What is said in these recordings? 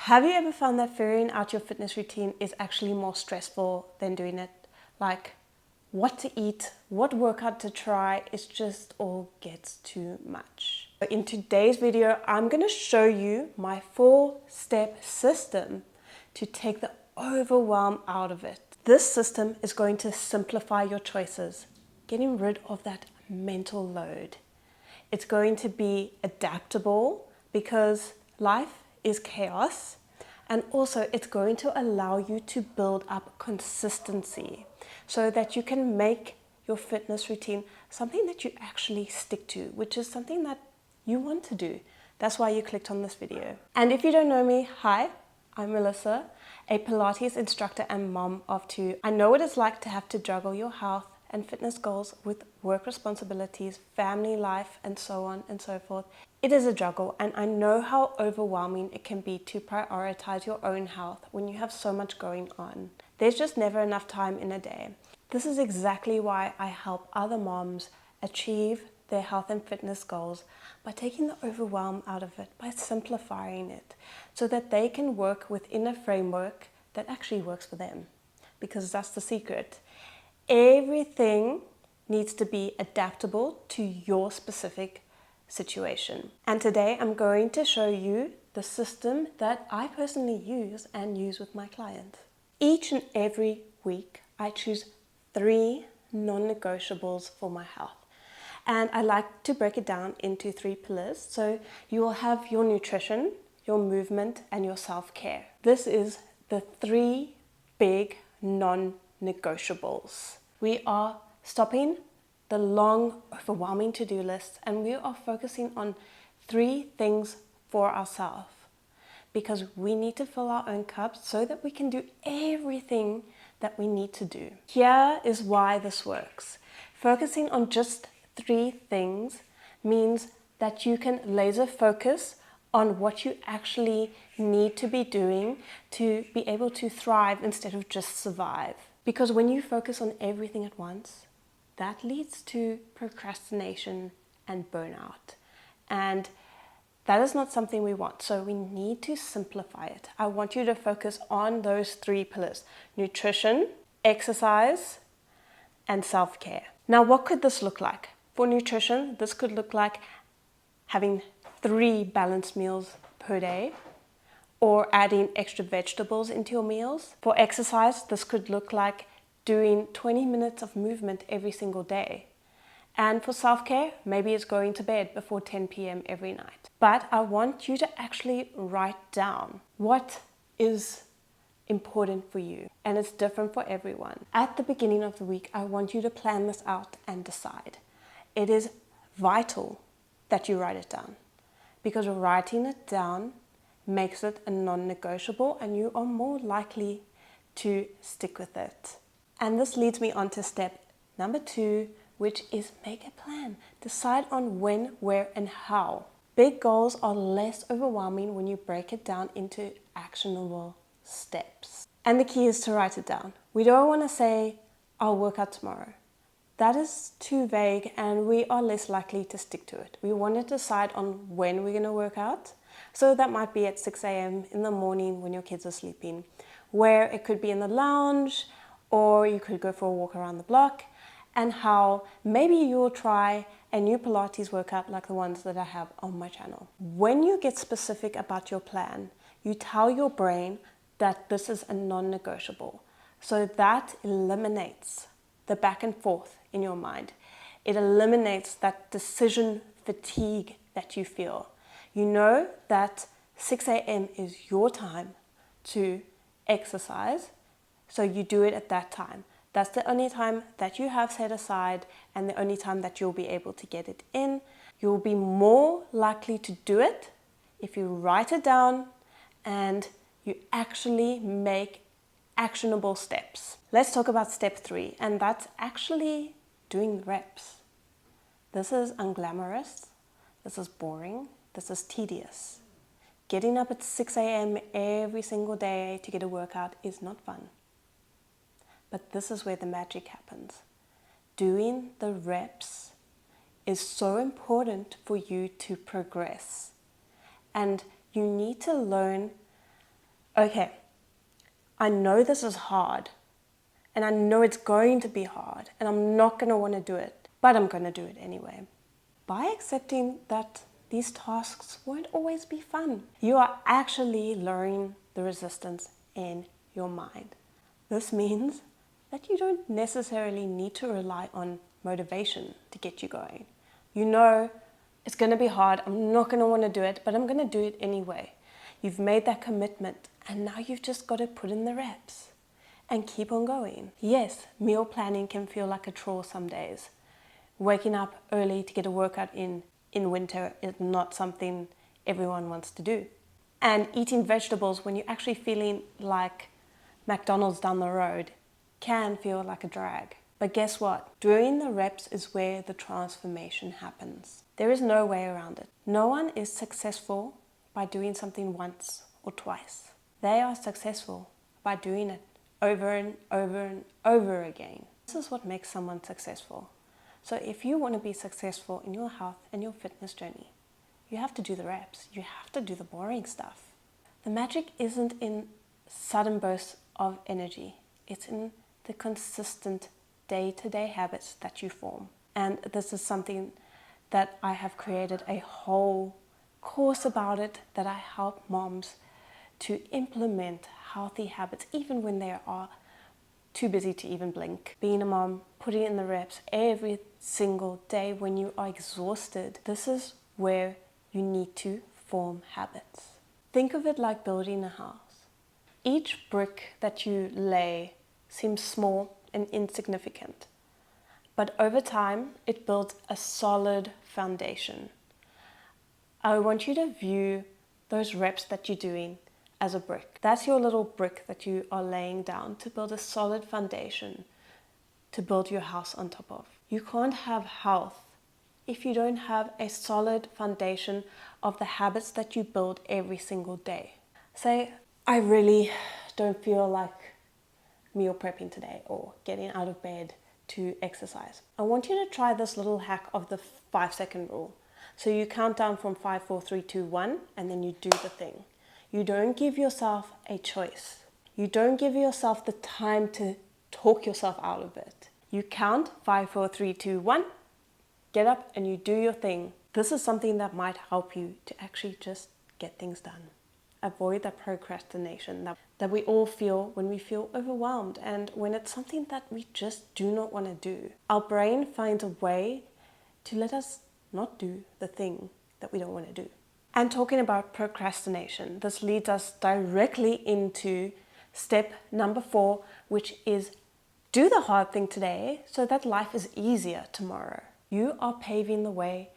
Have you ever found that figuring out your fitness routine is actually more stressful than doing it? Like what to eat, what workout to try, it just all gets too much. In today's video, I'm going to show you my 4-step system to take the overwhelm out of it. This system is going to simplify your choices, getting rid of that mental load. It's going to be adaptable because life is chaos, and also it's going to allow you to build up consistency so that you can make your fitness routine something that you actually stick to, which is something that you want to do. That's why you clicked on this video. And if you don't know me, hi, I'm Melissa, a Pilates instructor and mom of 2. I know what it's like to have to juggle your health and fitness goals with work responsibilities, family life, and so on and so forth. It is a juggle, and I know how overwhelming it can be to prioritize your own health when you have so much going on. There's just never enough time in a day. This is exactly why I help other moms achieve their health and fitness goals by taking the overwhelm out of it, by simplifying it, so that they can work within a framework that actually works for them. Because that's the secret. Everything needs to be adaptable to your specific situation. And today I'm going to show you the system that I personally use and use with my clients. Each and every week I choose 3 non-negotiables for my health. And I like to break it down into 3 pillars. So you will have your nutrition, your movement, and your self-care. This is the 3 big non-negotiables. We are stopping the long, overwhelming to-do list, and we are focusing on 3 things for ourselves, because we need to fill our own cups so that we can do everything that we need to do. Here is why this works. Focusing on just 3 things means that you can laser focus on what you actually need to be doing to be able to thrive instead of just survive. Because when you focus on everything at once, that leads to procrastination and burnout. And that is not something we want. So we need to simplify it. I want you to focus on those 3 pillars: nutrition, exercise, and self-care. Now, what could this look like? For nutrition, this could look like having 3 balanced meals per day, or adding extra vegetables into your meals. For exercise, this could look like doing 20 minutes of movement every single day. And for self-care, maybe it's going to bed before 10 p.m. every night. But I want you to actually write down what is important for you. And it's different for everyone. At the beginning of the week, I want you to plan this out and decide. It is vital that you write it down, because writing it down makes it a non-negotiable, and you are more likely to stick with it. And this leads me on to step number 2, which is make a plan. Decide on when, where, and how. Big goals are less overwhelming when you break it down into actionable steps. And the key is to write it down. We don't want to say, I'll work out tomorrow. That is too vague, and we are less likely to stick to it. We want to decide on when we're going to work out. So that might be at 6 a.m. in the morning when your kids are sleeping, where it could be in the lounge, or you could go for a walk around the block, and how maybe you'll try a new Pilates workout like the ones that I have on my channel. When you get specific about your plan, you tell your brain that this is a non-negotiable. So that eliminates the back and forth in your mind. It eliminates that decision fatigue that you feel. You know that 6 a.m. is your time to exercise, so you do it at that time. That's the only time that you have set aside, and the only time that you'll be able to get it in. You'll be more likely to do it if you write it down and you actually make actionable steps. Let's talk about step 3, and that's actually doing the reps. This is unglamorous, this is boring, this is tedious. Getting up at 6 a.m. every single day to get a workout is not fun. But this is where the magic happens. Doing the reps is so important for you to progress. And you need to learn okay, I know this is hard, and I know it's going to be hard, and I'm not going to want to do it, but I'm going to do it anyway. By accepting that these tasks won't always be fun, you are actually lowering the resistance in your mind. This means that you don't necessarily need to rely on motivation to get you going. You know it's going to be hard, I'm not going to want to do it, but I'm going to do it anyway. You've made that commitment, and now you've just got to put in the reps and keep on going. Yes, meal planning can feel like a chore some days. Waking up early to get a workout in winter is not something everyone wants to do. And eating vegetables when you're actually feeling like McDonald's down the road can feel like a drag. But guess what? Doing the reps is where the transformation happens. There is no way around it. No one is successful by doing something once or twice. They are successful by doing it over and over and over again. This is what makes someone successful. So if you want to be successful in your health and your fitness journey, you have to do the reps. You have to do the boring stuff. The magic isn't in sudden bursts of energy. It's in the consistent day-to-day habits that you form. And this is something that I have created a whole course about it, that I help moms to implement healthy habits even when they are too busy to even blink. Being a mom, putting in the reps every single day when you are exhausted, this is where you need to form habits. Think of it like building a house. Each brick that you lay seems small and insignificant, but over time it builds a solid foundation. I want you to view those reps that you're doing as a brick. That's your little brick that you are laying down to build a solid foundation to build your house on top of. You can't have health if you don't have a solid foundation of the habits that you build every single day. Say, I really don't feel like meal prepping today or getting out of bed to exercise. I want you to try this little hack of the 5-second rule. So you count down from 5, 4, 3, 2, 1, and then you do the thing. You don't give yourself a choice. You don't give yourself the time to talk yourself out of it. You count 5, 4, 3, 2, 1, get up and you do your thing. This is something that might help you to actually just get things done. Avoid that procrastination that we all feel when we feel overwhelmed and when it's something that we just do not want to do. Our brain finds a way to let us not do the thing that we don't want to do. And talking about procrastination, this leads us directly into step number 4, which is do the hard thing today so that life is easier tomorrow. You are paving the way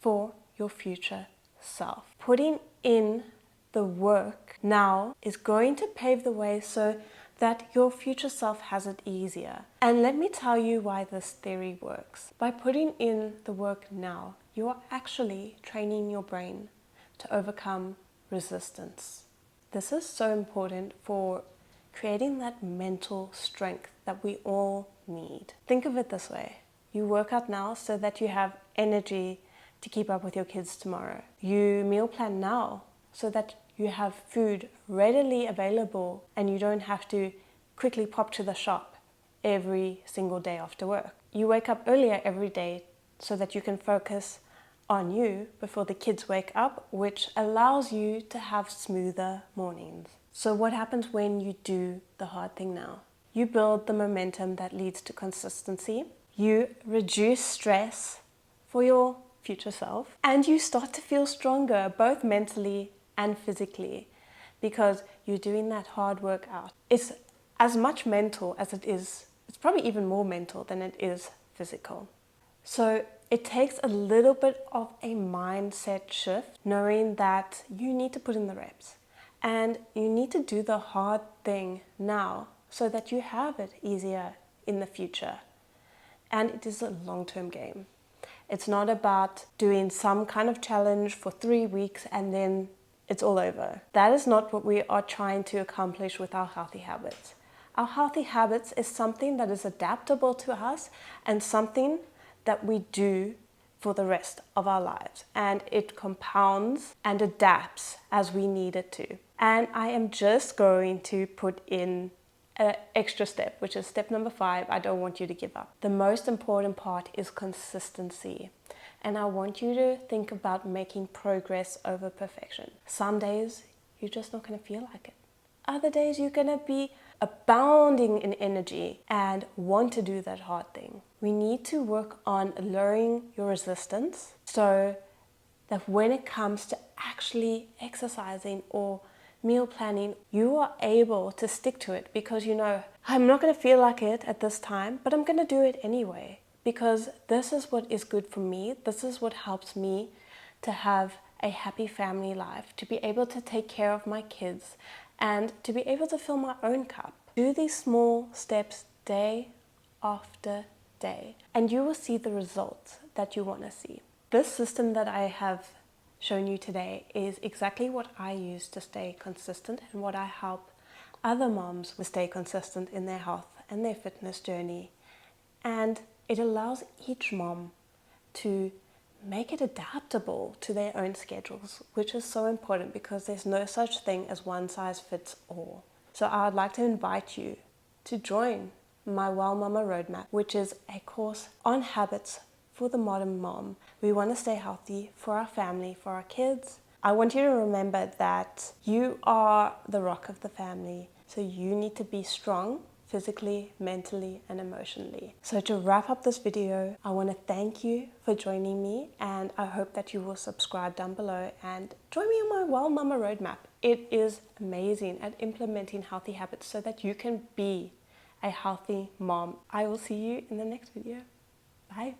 for your future self. Putting in the work now is going to pave the way so that your future self has it easier. And let me tell you why this theory works. By putting in the work now, you are actually training your brain to overcome resistance. This is so important for creating that mental strength that we all need. Think of it this way. You work out now so that you have energy to keep up with your kids tomorrow. You meal plan now so that you have food readily available and you don't have to quickly pop to the shop every single day after work. You wake up earlier every day so that you can focus on you before the kids wake up, which allows you to have smoother mornings. So what happens when you do the hard thing now? You build the momentum that leads to consistency. You reduce stress for your future self, and you start to feel stronger, both mentally and physically, because you're doing that hard work out. It's as much mental as it is, it's probably even more mental than it is physical. So it takes a little bit of a mindset shift, knowing that you need to put in the reps and you need to do the hard thing now so that you have it easier in the future. And it is a long-term game. It's not about doing some kind of challenge for 3 weeks and then it's all over. That is not what we are trying to accomplish with our healthy habits. Our healthy habits is something that is adaptable to us and something that we do for the rest of our lives. And it compounds and adapts as we need it to. And I am just going to put in an extra step, which is step number 5. I don't want you to give up. The most important part is consistency. And I want you to think about making progress over perfection. Some days you're just not going to feel like it. Other days you're going to be abounding in energy and want to do that hard thing. We need to work on lowering your resistance so that when it comes to actually exercising or meal planning, you are able to stick to it because you know, I'm not going to feel like it at this time, but I'm going to do it anyway because this is what is good for me. This is what helps me to have a happy family life, to be able to take care of my kids and to be able to fill my own cup. Do these small steps day after day and you will see the results that you want to see. This system that I have shown you today is exactly what I use to stay consistent and what I help other moms to stay consistent in their health and their fitness journey. And it allows each mom to make it adaptable to their own schedules, which is so important because there's no such thing as one size fits all. So I would like to invite you to join my Well Mama Roadmap, which is a course on habits for the modern mom. We want to stay healthy for our family, for our kids. I want you to remember that you are the rock of the family. So you need to be strong physically, mentally, and emotionally. So to wrap up this video, I want to thank you for joining me and I hope that you will subscribe down below and join me on my Well Mama Roadmap. It is amazing at implementing healthy habits so that you can be a healthy mom. I will see you in the next video. Bye.